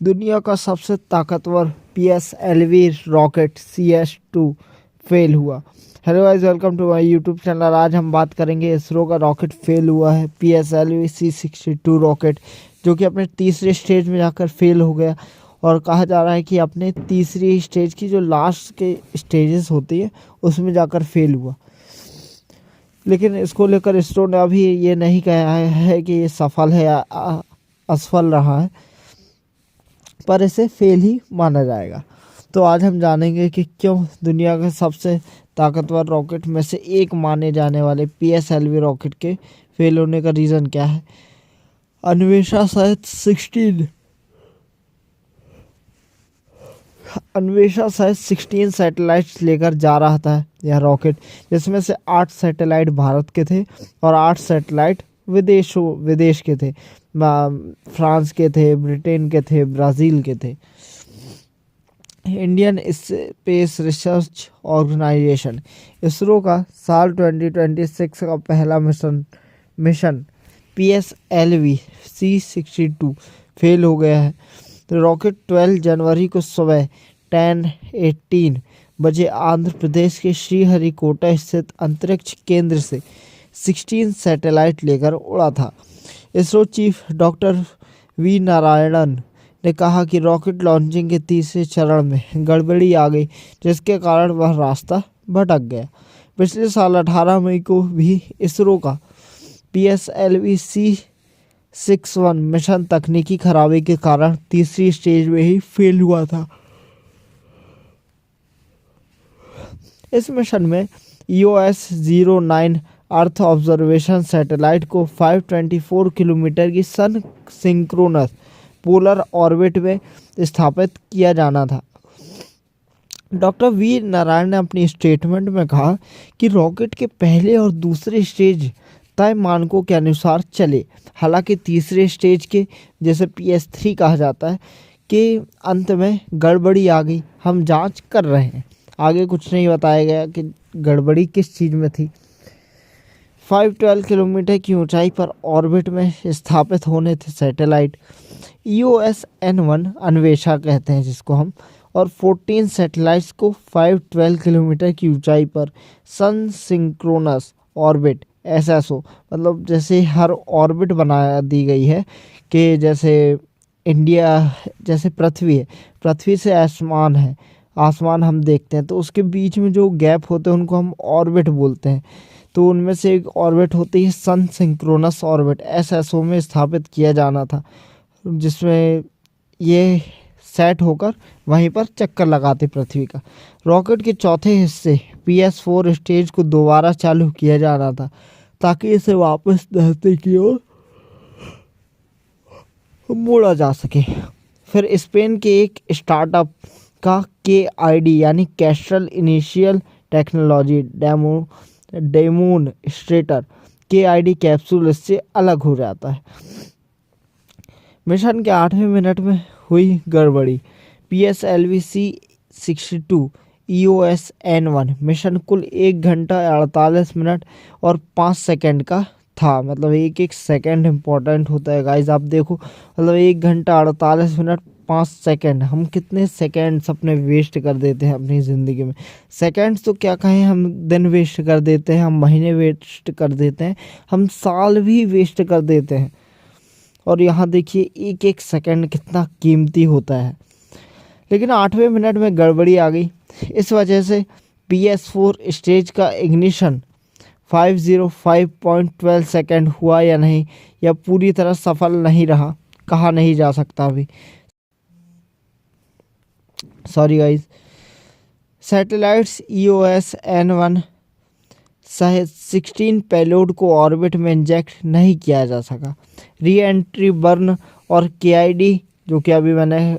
दुनिया का सबसे ताकतवर PSLV रॉकेट CS2 फेल हुआ। Hello guys, welcome to my YouTube channel. आज हम बात करेंगे इसरो का रॉकेट फेल हुआ है PSLV C62 रॉकेट, जो कि अपने तीसरे स्टेज में जाकर फेल हो गया। और कहा जा रहा है कि अपने तीसरी स्टेज की जो लास्ट के स्टेजेस होती है उसमें जाकर फेल हुआ। लेकिन इसको लेकर इसरो ने अभी ये नहीं कहा है कि ये सफल है या असफल रहा है, पर इसे फेल ही माना जाएगा। तो आज हम जानेंगे कि क्यों दुनिया के सबसे ताकतवर रॉकेट में से एक माने जाने वाले PSLV रॉकेट के फेल होने का रीज़न क्या है। अन्वेषा शायद 16 सैटेलाइट्स लेकर जा रहा था यह रॉकेट, जिसमें से 8 सैटेलाइट भारत के थे और 8 सैटेलाइट विदेश के थे। फ्रांस के थे, ब्रिटेन के थे, ब्राज़ील के थे। Indian Space Research Organisation ISRO का साल 2026 का पहला मिशन PSLV C62 फेल हो गया है। तो रॉकेट 12 जनवरी को सुबह 10:18 बजे आंध्र प्रदेश के श्रीहरिकोटा स्थित अंतरिक्ष केंद्र से 16 सैटेलाइट लेकर उड़ा था। ISRO chief doctor V Narayanan ने कहा कि रॉकेट लॉन्चिंग के तीसरे चरण में गड़बड़ी आ गई, जिसके कारण वह रास्ता भटक गया। पिछले साल 18 मई को भी इसरो का PSLV C61 मिशन तकनीकी खराबी के कारण तीसरी स्टेज में ही फेल हुआ था। इस मिशन में EOS-09 अर्थ ऑब्जर्वेशन सैटेलाइट को 524 किलोमीटर की सन सिंक्रोनस पोलर ऑर्बिट में स्थापित किया जाना था। डॉक्टर वी नारायण ने अपनी स्टेटमेंट में कहा कि रॉकेट के पहले और दूसरे स्टेज तय मानकों के अनुसार चले। हालांकि तीसरे स्टेज के, जैसे PS3 कहा जाता है, के अंत में गड़बड़ी आ गई। हम जांच कर रहे हैं। आगे कुछ नहीं बताया गया कि गड़बड़ी किस चीज़ में थी। 512 किलोमीटर की ऊंचाई पर ऑर्बिट में स्थापित होने थे सैटेलाइट। EOS-N1 अन्वेषा कहते हैं जिसको हम, और 14 सैटेलाइट्स को 512 किलोमीटर की ऊंचाई पर सन सिंक्रोनस ऑर्बिट SSO, मतलब जैसे हर ऑर्बिट बना दी गई है कि जैसे इंडिया, जैसे पृथ्वी है, पृथ्वी से आसमान है, आसमान हम देखते हैं तो उसके बीच में जो गैप होते हैं उनको हम ऑर्बिट बोलते हैं। तो उनमें से एक ऑर्बिट होती है सन सिंक्रोनस ऑर्बिट, SSO में स्थापित किया जाना था, जिसमें ये सेट होकर वहीं पर चक्कर लगाते पृथ्वी का। रॉकेट के चौथे हिस्से PS4 स्टेज को दोबारा चालू किया जाना था ताकि इसे वापस धरती की ओर मोड़ा जा सके। फिर स्पेन के एक स्टार्टअप का KID यानी Castrol initial technology demonstrator KID capsule इससे अलग हो जाता है। मिशन के 8वें मिनट में हुई गड़बड़ी। PSLV C62 EOS-N1 मिशन कुल 1 घंटा 48 मिनट और 5 सेकंड का था। मतलब एक एक सेकंड इम्पोर्टेंट होता है गाइज, आप देखो, मतलब 1 घंटा 48 मिनट 5 सेकंड। हम कितने सेकंड्स अपने वेस्ट कर देते हैं अपनी ज़िंदगी में। सेकंड्स तो क्या कहें, हम दिन वेस्ट कर देते हैं, हम महीने वेस्ट कर देते हैं, हम साल भी वेस्ट कर देते हैं। और यहाँ देखिए एक एक सेकंड कितना कीमती होता है। लेकिन 8वें मिनट में गड़बड़ी आ गई। इस वजह से PS4 स्टेज का इग्निशन 505.12 सेकंड हुआ या नहीं, या पूरी तरह सफल नहीं रहा, कहा नहीं जा सकता अभी। Sorry guys. सैटेलाइट्स EOS-N1 सहित 16 पेलोड को ऑर्बिट में इंजेक्ट नहीं किया जा सका। री एंट्री बर्न और KID, जो कि अभी मैंने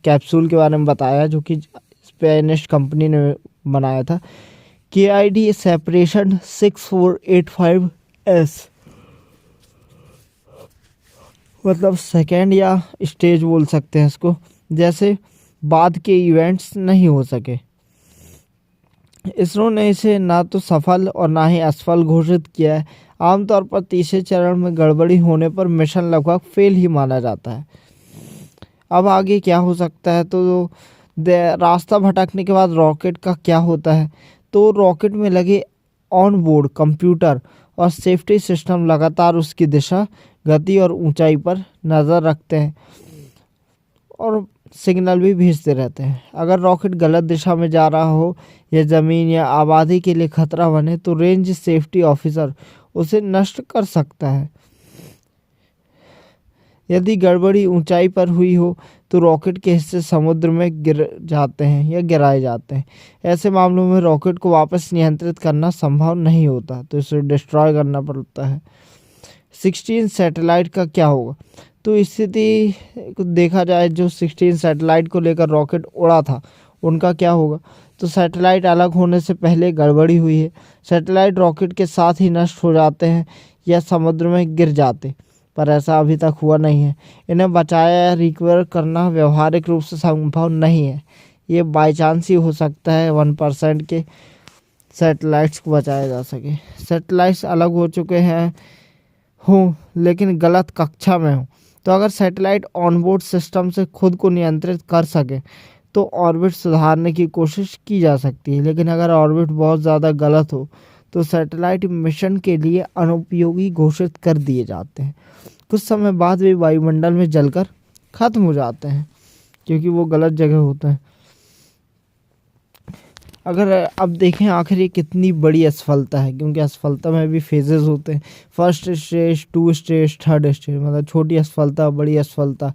कैप्सूल के बारे में बताया, जो कि स्पेनिश कंपनी ने बनाया था, KID सेपरेशन 6485S, मतलब सेकेंड या स्टेज बोल सकते हैं इसको, जैसे बाद के इवेंट्स नहीं हो सके। इसरो ने इसे ना तो सफल और ना ही असफल घोषित किया है। आमतौर पर तीसरे चरण में गड़बड़ी होने पर मिशन लगभग फेल ही माना जाता है। अब आगे क्या हो सकता है, तो रास्ता भटकने के बाद रॉकेट का क्या होता है, तो रॉकेट में लगे ऑन बोर्ड कंप्यूटर और सेफ्टी सिस्टम लगातार उसकी दिशा, गति और ऊंचाई पर नज़र रखते हैं और सिग्नल भी भेजते रहते हैं। अगर रॉकेट गलत दिशा में जा रहा हो या ज़मीन या आबादी के लिए खतरा बने तो रेंज सेफ्टी ऑफिसर उसे नष्ट कर सकता है। यदि गड़बड़ी ऊंचाई पर हुई हो तो रॉकेट के हिस्से समुद्र में गिर जाते हैं या गिराए जाते हैं। ऐसे मामलों में रॉकेट को वापस नियंत्रित करना संभव नहीं होता, तो इसे डिस्ट्रॉय करना पड़ता है। 16 सैटेलाइट का क्या होगा, तो स्थिति को देखा जाए, जो 16 सैटेलाइट को लेकर रॉकेट उड़ा था उनका क्या होगा, तो सैटेलाइट अलग होने से पहले गड़बड़ी हुई है। सैटेलाइट रॉकेट के साथ ही नष्ट हो जाते हैं या समुद्र में गिर जाते, पर ऐसा अभी तक हुआ नहीं है। इन्हें बचाया या रिकवर करना व्यवहारिक रूप से संभव नहीं है। ये बाई चांस ही हो सकता है 1% के सैटेलाइट्स को बचाया जा सके। सैटेलाइट्स अलग हो चुके हैं लेकिन गलत कक्षा में हो, तो अगर सैटेलाइट ऑनबोर्ड सिस्टम से खुद को नियंत्रित कर सके तो ऑर्बिट सुधारने की कोशिश की जा सकती है। लेकिन अगर ऑर्बिट बहुत ज़्यादा गलत हो तो सैटेलाइट मिशन के लिए अनुपयोगी घोषित कर दिए जाते हैं। कुछ समय बाद वे वायुमंडल में जलकर खत्म हो जाते हैं क्योंकि वो गलत जगह होते हैं। अगर अब देखें आखिर ये कितनी बड़ी असफलता है, क्योंकि असफलता में भी फेजेस होते हैं, first stage, 2 stage, 3rd stage, मतलब छोटी असफलता, बड़ी असफलता,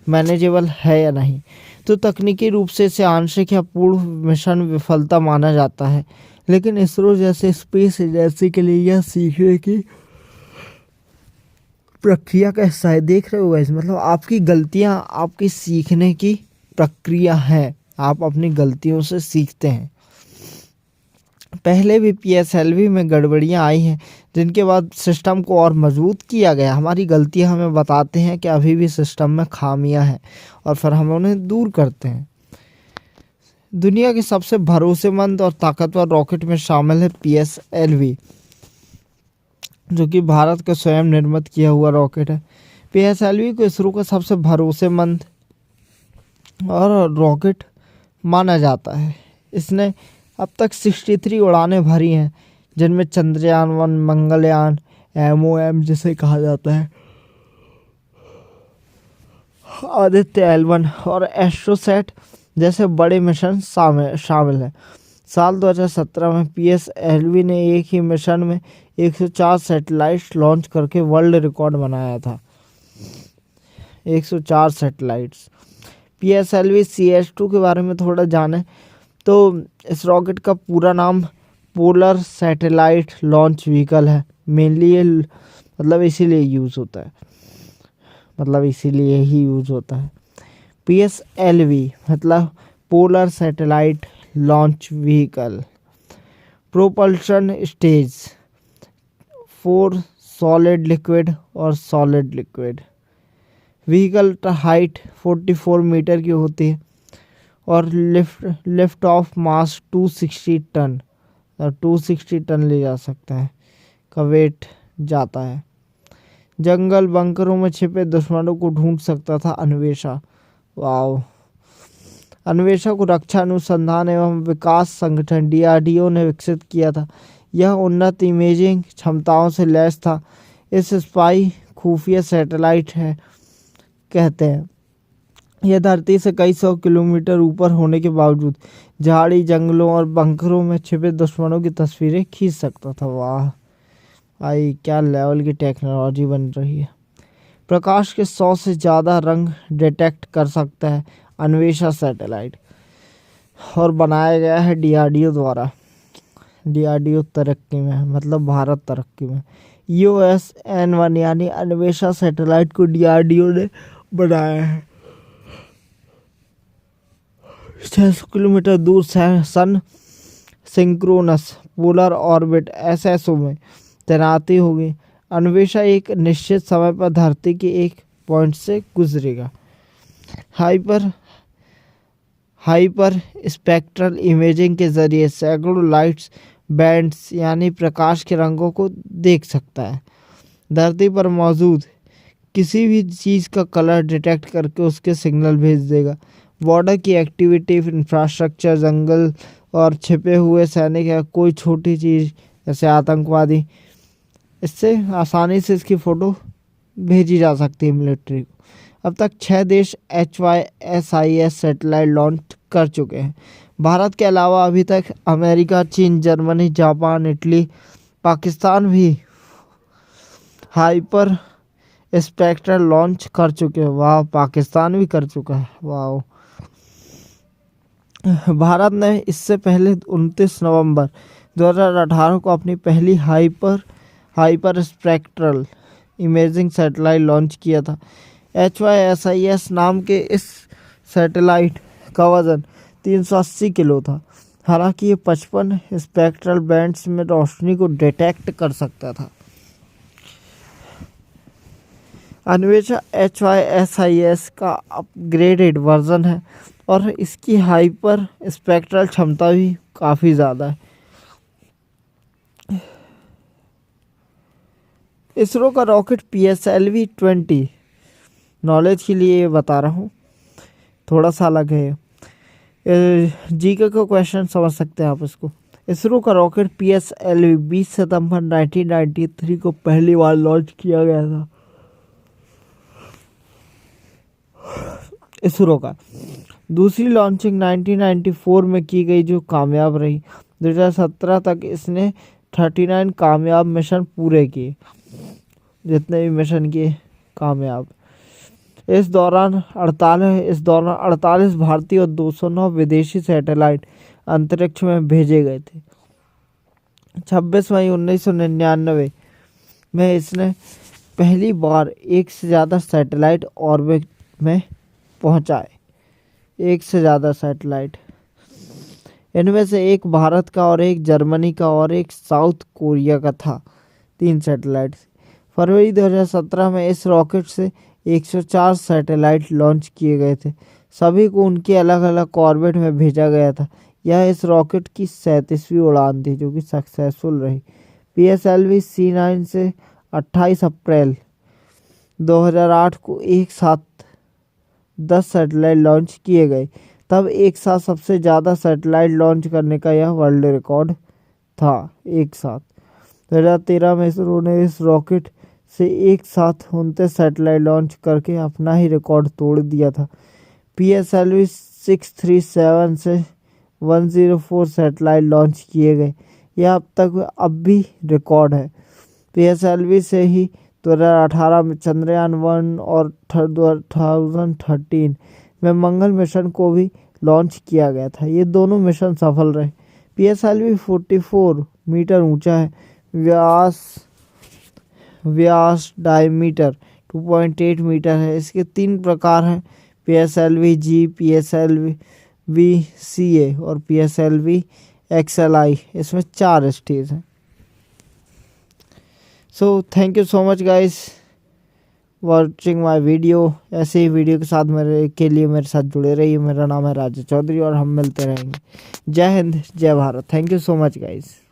मैनेजेबल है या नहीं। तो तकनीकी रूप से इसे आंशिक या पूर्ण मिशन विफलता माना जाता है, लेकिन इसरो जैसे स्पेस एजेंसी के लिए यह सीखने की प्रक्रिया का हिस्सा है। देख रहे हो गाइस, मतलब आपकी गलतियां आपकी सीखने की प्रक्रिया है, आप अपनी गलतियों से सीखते हैं। पहले भी PSLV में गड़बड़ियां आई हैं जिनके बाद सिस्टम को और मजबूत किया गया। हमारी गलतियां हमें बताते हैं कि अभी भी सिस्टम में खामियां हैं और फिर हम उन्हें दूर करते हैं। दुनिया के सबसे भरोसेमंद और ताकतवर रॉकेट में शामिल है PSLV, जो कि भारत का स्वयं निर्मित किया हुआ रॉकेट है। PSLV को इसरो का सबसे भरोसेमंद और रॉकेट माना जाता है। इसने अब तक 63 उड़ानें भरी हैं, जिनमें चंद्रयान 1, मंगलयान, MOM जिसे कहा जाता है, आदित्य L1 और एस्ट्रोसैट जैसे बड़े मिशन शामिल हैं। साल 2017 में PSLV ने एक ही मिशन में 104 सैटेलाइट्स लॉन्च करके वर्ल्ड रिकॉर्ड बनाया था। 104 सैटेलाइट्स। PSLV CS2 के बारे में थोड़ा जानें तो इस रॉकेट का पूरा नाम पोलर सैटेलाइट लॉन्च व्हीकल है। मेनली ये इसीलिए ही यूज़ होता है। PSLV मतलब polar satellite launch vehicle. Propulsion stage 4 solid liquid और solid liquid. Vehicle height 44 meter की होती है और lift off mass 260 ton, 260 ton ले जा सकता है का वेट जाता है। जंगल बंकरों में छिपे दुश्मनों को ढूंढ सकता था अन्वेषा। वाओ। अन्वेषा को रक्षा अनुसंधान एवं विकास संगठन DRDO ने विकसित किया था। यह उन्नत इमेजिंग क्षमताओं से लैस था। इस स्पाई खुफिया सैटेलाइट है कहते हैं। यह धरती से कई 100 किलोमीटर ऊपर होने के बावजूद झाड़ी, जंगलों और बंकरों में छिपे दुश्मनों की तस्वीरें खींच सकता था। वाह भाई, क्या लेवल की टेक्नोलॉजी बन रही है। प्रकाश के 100 से ज़्यादा रंग डिटेक्ट कर सकता है अन्वेषा सैटेलाइट और बनाया गया है DRDO द्वारा। DRDO तरक्की में है, मतलब भारत तरक्की में। EOS N1 यानी अन्वेषा सैटेलाइट को DRDO ने बनाया है। 600 किलोमीटर दूर सन सिंक्रोनस पोलर ऑर्बिट SSO में तैनाती होगी। अन्वेषा एक निश्चित समय पर धरती के एक पॉइंट से गुजरेगा। हाइपर स्पेक्ट्रल इमेजिंग के जरिए सैकड़ों लाइट्स बैंड्स यानी प्रकाश के रंगों को देख सकता है। धरती पर मौजूद किसी भी चीज़ का कलर डिटेक्ट करके उसके सिग्नल भेज देगा। बॉर्डर की एक्टिविटी, इंफ्रास्ट्रक्चर, जंगल और छिपे हुए सैनिक या कोई छोटी चीज़ जैसे आतंकवादी, इससे आसानी से इसकी फ़ोटो भेजी जा सकती है मिलिट्री को। अब तक 6 देश HYSIS सैटेलाइट लॉन्च कर चुके हैं। भारत के अलावा अभी तक अमेरिका, चीन, जर्मनी, जापान, इटली, पाकिस्तान भी हाइपर स्पेक्ट्रल लॉन्च कर चुके हैं। वाह, पाकिस्तान भी कर चुका है। वाह। भारत ने इससे पहले 29 नवंबर 2018 को अपनी पहली hyper spectral imaging satellite launch किया था। HYSIS नाम के इस सैटेलाइट का वजन 380 किलो था। हालांकि ये 55 स्पेक्ट्रल बैंड्स में रोशनी को डिटेक्ट कर सकता था। अन्वेषा HYSIS का अपग्रेडेड वर्जन है और इसकी हाइपर स्पेक्ट्रल क्षमता भी काफ़ी ज़्यादा है। इसरो का रॉकेट PSLV-20, नॉलेज के लिए बता रहा हूँ, थोड़ा सा अलग है। जीके का क्वेश्चन समझ सकते हैं आप इसको। इसरो का रॉकेट PSLV 20 सितंबर 1993 को पहली बार लॉन्च किया गया था। इसरो का दूसरी लॉन्चिंग 1994 में की गई, जो कामयाब रही। 2017 तक इसने 39 कामयाब मिशन पूरे किए, जितने भी मिशन किए कामयाब। इस दौरान 48 भारतीय और 209 विदेशी सैटेलाइट अंतरिक्ष में भेजे गए थे। 26 मई 1999 में इसने पहली बार एक से ज़्यादा सैटेलाइट ऑर्बिट में पहुंचाए। एक से ज़्यादा सैटेलाइट, इनमें से एक भारत का और एक जर्मनी का और एक साउथ कोरिया का था। 3 सैटेलाइट। फरवरी 2017 में इस रॉकेट से 104 सैटेलाइट लॉन्च किए गए थे। सभी को उनके अलग अलग ऑर्बिट में भेजा गया था। यह इस रॉकेट की 37वीं उड़ान थी, जो कि सक्सेसफुल रही। PSLV C9 से 28 अप्रैल 2008 को एक साथ 10 सैटेलाइट लॉन्च किए गए। तब एक साथ सबसे ज़्यादा सैटेलाइट लॉन्च करने का यह वर्ल्ड रिकॉर्ड था। एक साथ 2013 में इसरो ने इस रॉकेट से एक साथ 29 सैटेलाइट लॉन्च करके अपना ही रिकॉर्ड तोड़ दिया था। PSLV 637 से 104 सैटेलाइट लॉन्च किए गए। यह अब भी रिकॉर्ड है। PSLV से ही 2018 में चंद्रयान 1 और 2013 में मंगल मिशन को भी लॉन्च किया गया था। ये दोनों मिशन सफल रहे। PSLV 44 मीटर ऊंचा है। व्यास डायमीटर 2.8 मीटर है। इसके 3 प्रकार हैं, PSLV-G, PSLV-CA और PSLV-XLI। इसमें 4 स्टेज हैं। So thank you so much guys watching my video. ऐसे ही वीडियो के साथ मेरे साथ जुड़े रहिए। मेरा नाम है राजा चौधरी और हम मिलते रहेंगे। जय हिंद, जय Bharat. Thank you so much guys.